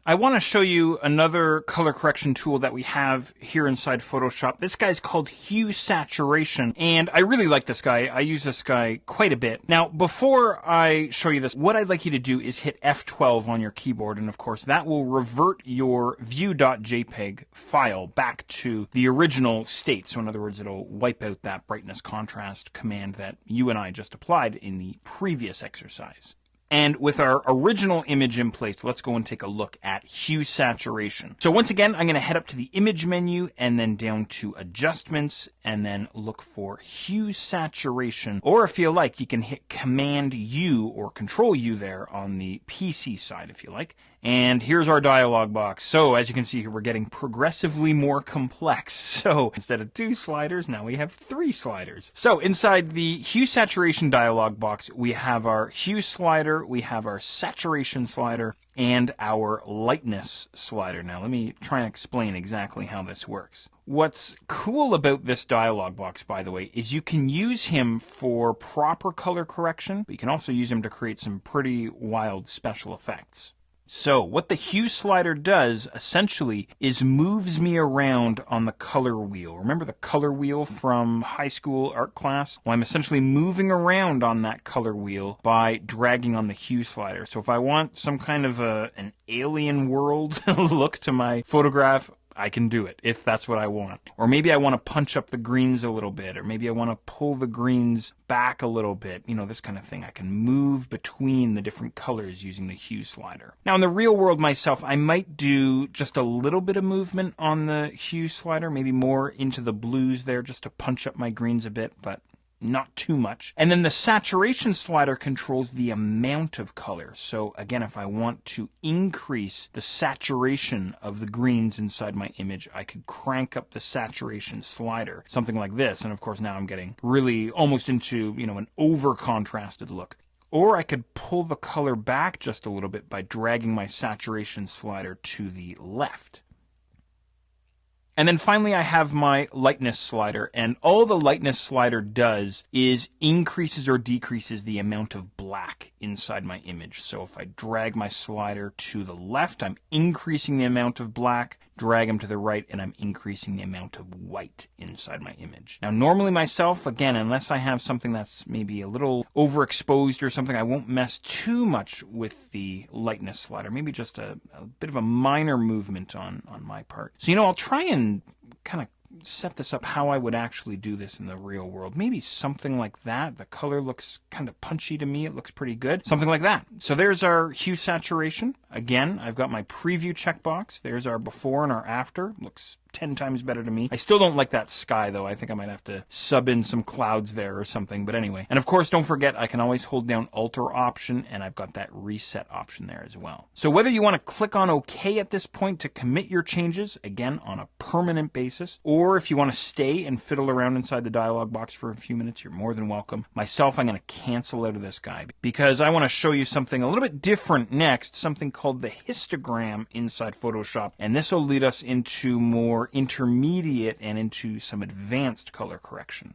I want to show you another color correction tool that we have here inside Photoshop. This guy's called Hue Saturation, and I really like this guy. I use this guy quite a bit. Now, before I show you this, what I'd like you to do is hit F12 on your keyboard, and of course that will revert your view.jpg file back to the original state. So in other words, it'll wipe out that brightness contrast command that you and I just applied in the previous exercise. And with our original image in place, let's go and take a look at Hue Saturation. So once again, I'm going to head up to the Image menu and then down to Adjustments and then look for Hue Saturation. Or if you like, you can hit Command U or Control U there on the PC side if you like. And here's our dialog box. So as you can see here, we're getting progressively more complex. So instead of 2 sliders, now we have 3 sliders. So inside the Hue Saturation dialog box, we have our Hue slider, we have our Saturation slider, and our Lightness slider. Now let me try and explain exactly how this works. What's cool about this dialog box, by the way, is you can use him for proper color correction, but you can also use him to create some pretty wild special effects. So what the hue slider does essentially is moves me around on the color wheel. Remember the color wheel from high school art class? Well, I'm essentially moving around on that color wheel by dragging on the hue slider. So if I want some kind of an alien world look to my photograph, I can do it if that's what I want. Or maybe I want to punch up the greens a little bit, or maybe I want to pull the greens back a little bit, you know, this kind of thing. I can move between the different colors using the hue slider. Now in the real world myself, I might do just a little bit of movement on the hue slider, maybe more into the blues there just to punch up my greens a bit, but not too much. And then the saturation slider controls the amount of color. So again, if I want to increase the saturation of the greens inside my image, I could crank up the saturation slider, something like this. And of course now I'm getting really almost into, you know, an over contrasted look. Or I could pull the color back just a little bit by dragging my saturation slider to the left. And then finally I have my lightness slider, and all the lightness slider does is increases or decreases the amount of black inside my image. So if I drag my slider to the left, I'm increasing the amount of black, drag them to the right, and I'm increasing the amount of white inside my image. Now normally myself, again, unless I have something that's maybe a little overexposed or something, I won't mess too much with the lightness slider, maybe just a bit of a minor movement on my part. So, you know, I'll try and kind of set this up how I would actually do this in the real world. Maybe something like that. The color looks kind of punchy to me. It looks pretty good. Something like that. So there's our hue saturation. Again, I've got my preview checkbox. There's our before and our after. Looks 10 times better to me. I still don't like that sky though. I think I might have to sub in some clouds there or something, but anyway. And of course, don't forget, I can always hold down Alt or Option, and I've got that reset option there as well. So whether you want to click on OK at this point to commit your changes, again, on a permanent basis, or if you want to stay and fiddle around inside the dialog box for a few minutes, you're more than welcome. Myself, I'm going to cancel out of this guy because I want to show you something a little bit different next, something called the histogram inside Photoshop, and this will lead us into more intermediate and into some advanced color correction.